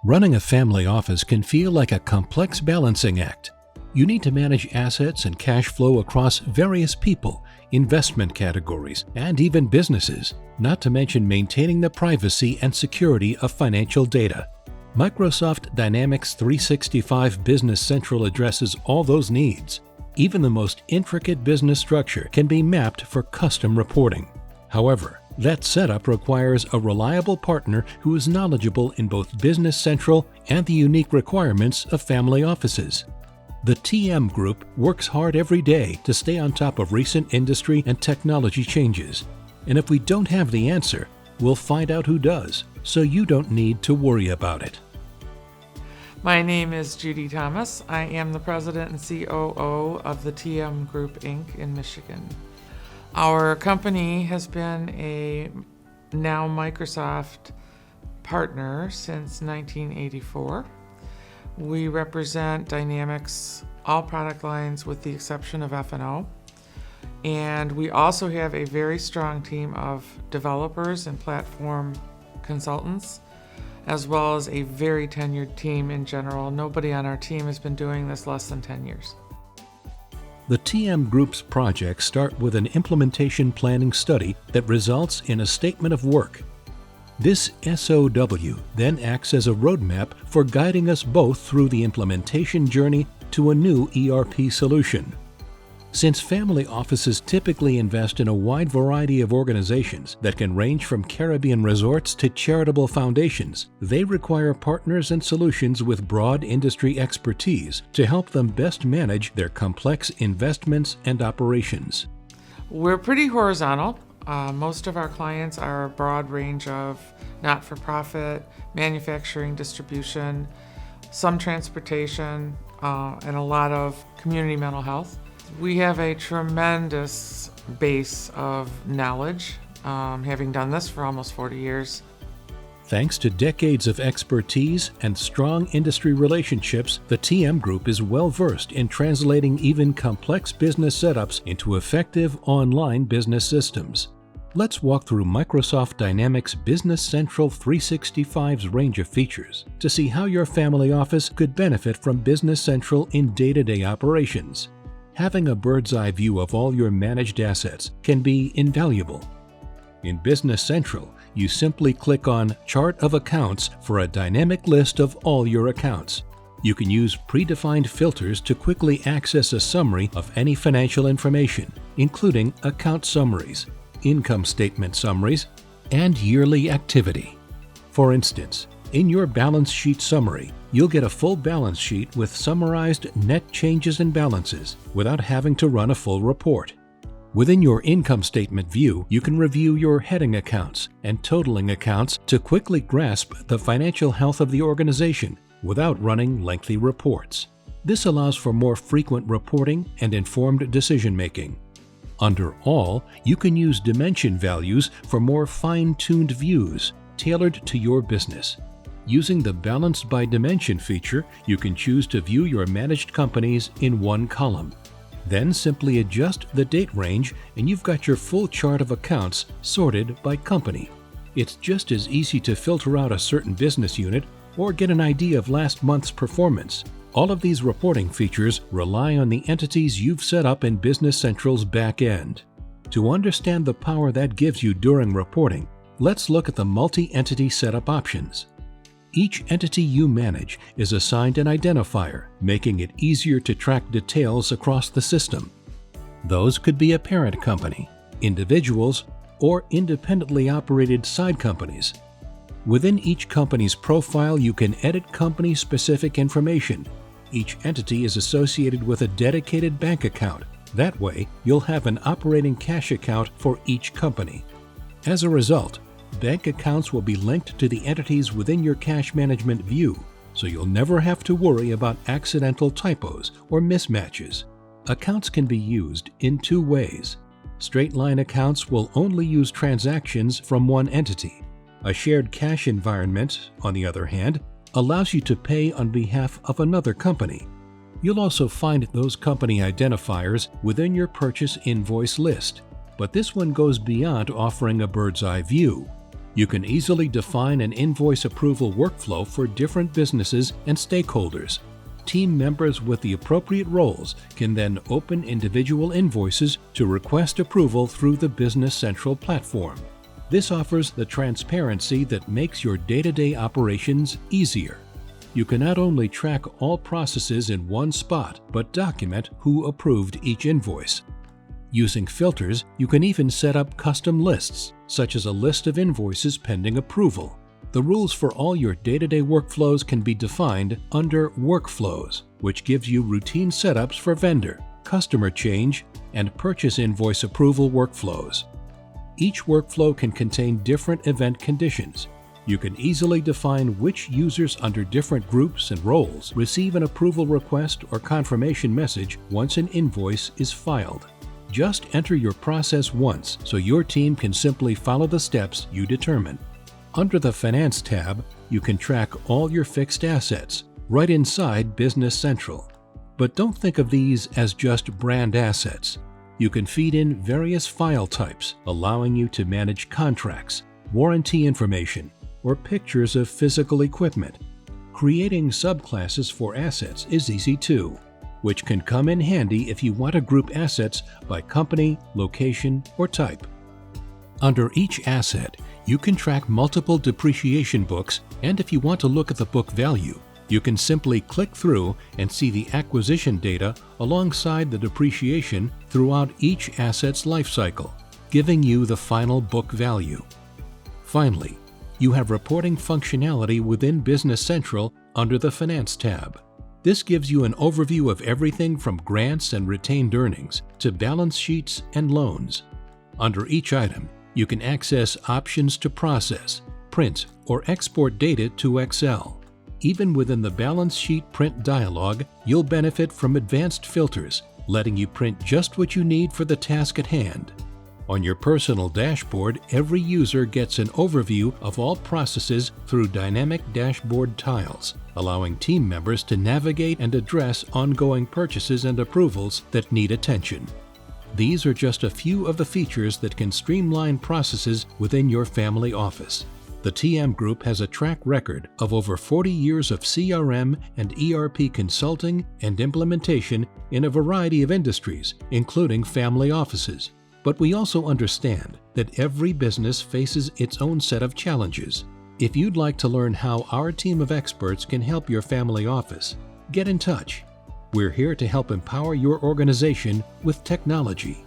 Running a family office can feel like a complex balancing act. You need to manage assets and cash flow across various people, investment categories, and even businesses, not to mention maintaining the privacy and security of financial data. Microsoft Dynamics 365 Business Central addresses all those needs. Even the most intricate business structure can be mapped for custom reporting. However, that setup requires a reliable partner who is knowledgeable in both Business Central and the unique requirements of family offices. The TM Group works hard every day to stay on top of recent industry and technology changes. And if we don't have the answer, we'll find out who does, so you don't need to worry about it. My name is Judy Thomas. I am the president and COO of the TM Group, Inc. in Michigan. Our company has been a now Microsoft partner since 1984. We represent Dynamics all product lines with the exception of F&O. And we also have a very strong team of developers and platform consultants, as well as a very tenured team in general. Nobody on our team has been doing this less than 10 years. The TM Group's projects start with an implementation planning study that results in a statement of work. This SOW then acts as a roadmap for guiding us both through the implementation journey to a new ERP solution. Since family offices typically invest in a wide variety of organizations that can range from Caribbean resorts to charitable foundations, they require partners and solutions with broad industry expertise to help them best manage their complex investments and operations. We're pretty horizontal. Most of our clients are a broad range of not-for-profit, manufacturing, distribution, some transportation, and a lot of community mental health. We have a tremendous base of knowledge, having done this for almost 40 years. Thanks to decades of expertise and strong industry relationships, the TM Group is well-versed in translating even complex business setups into effective online business systems. Let's walk through Microsoft Dynamics Business Central 365's range of features to see how your family office could benefit from Business Central in day-to-day operations. Having a bird's-eye view of all your managed assets can be invaluable. In Business Central, you simply click on Chart of Accounts for a dynamic list of all your accounts. You can use predefined filters to quickly access a summary of any financial information, including account summaries, income statement summaries, and yearly activity. For instance, in your balance sheet summary, you'll get a full balance sheet with summarized net changes and balances without having to run a full report. Within your income statement view, you can review your heading accounts and totaling accounts to quickly grasp the financial health of the organization without running lengthy reports. This allows for more frequent reporting and informed decision-making. Under All, you can use dimension values for more fine-tuned views tailored to your business. Using the Balanced by Dimension feature, you can choose to view your managed companies in one column. Then simply adjust the date range and you've got your full chart of accounts sorted by company. It's just as easy to filter out a certain business unit or get an idea of last month's performance. All of these reporting features rely on the entities you've set up in Business Central's back end. To understand the power that gives you during reporting, let's look at the multi-entity setup options. Each entity you manage is assigned an identifier, making it easier to track details across the system. Those could be a parent company, individuals, or independently operated side companies. Within each company's profile, you can edit company-specific information. Each entity is associated with a dedicated bank account. That way, you'll have an operating cash account for each company. As a result, bank accounts will be linked to the entities within your cash management view, so you'll never have to worry about accidental typos or mismatches. Accounts can be used in two ways. Straight-line accounts will only use transactions from one entity. A shared cash environment, on the other hand, allows you to pay on behalf of another company. You'll also find those company identifiers within your purchase invoice list, but this one goes beyond offering a bird's-eye view. You can easily define an invoice approval workflow for different businesses and stakeholders. Team members with the appropriate roles can then open individual invoices to request approval through the Business Central platform. This offers the transparency that makes your day-to-day operations easier. You can not only track all processes in one spot, but document who approved each invoice. Using filters, you can even set up custom lists, such as a list of invoices pending approval. The rules for all your day-to-day workflows can be defined under Workflows, which gives you routine setups for vendor, customer change, and purchase invoice approval workflows. Each workflow can contain different event conditions. You can easily define which users under different groups and roles receive an approval request or confirmation message once an invoice is filed. Just enter your process once so your team can simply follow the steps you determine. Under the Finance tab, you can track all your fixed assets right inside Business Central. But don't think of these as just brand assets. You can feed in various file types, allowing you to manage contracts, warranty information, or pictures of physical equipment. Creating subclasses for assets is easy too, which can come in handy if you want to group assets by company, location, or type. Under each asset, you can track multiple depreciation books, and if you want to look at the book value, you can simply click through and see the acquisition data alongside the depreciation throughout each asset's life cycle, giving you the final book value. Finally, you have reporting functionality within Business Central under the Finance tab. This gives you an overview of everything from grants and retained earnings to balance sheets and loans. Under each item, you can access options to process, print, or export data to Excel. Even within the balance sheet print dialog, you'll benefit from advanced filters, letting you print just what you need for the task at hand. On your personal dashboard, every user gets an overview of all processes through dynamic dashboard tiles, allowing team members to navigate and address ongoing purchases and approvals that need attention. These are just a few of the features that can streamline processes within your family office. The TM Group has a track record of over 40 years of CRM and ERP consulting and implementation in a variety of industries, including family offices. But we also understand that every business faces its own set of challenges. If you'd like to learn how our team of experts can help your family office, get in touch. We're here to help empower your organization with technology.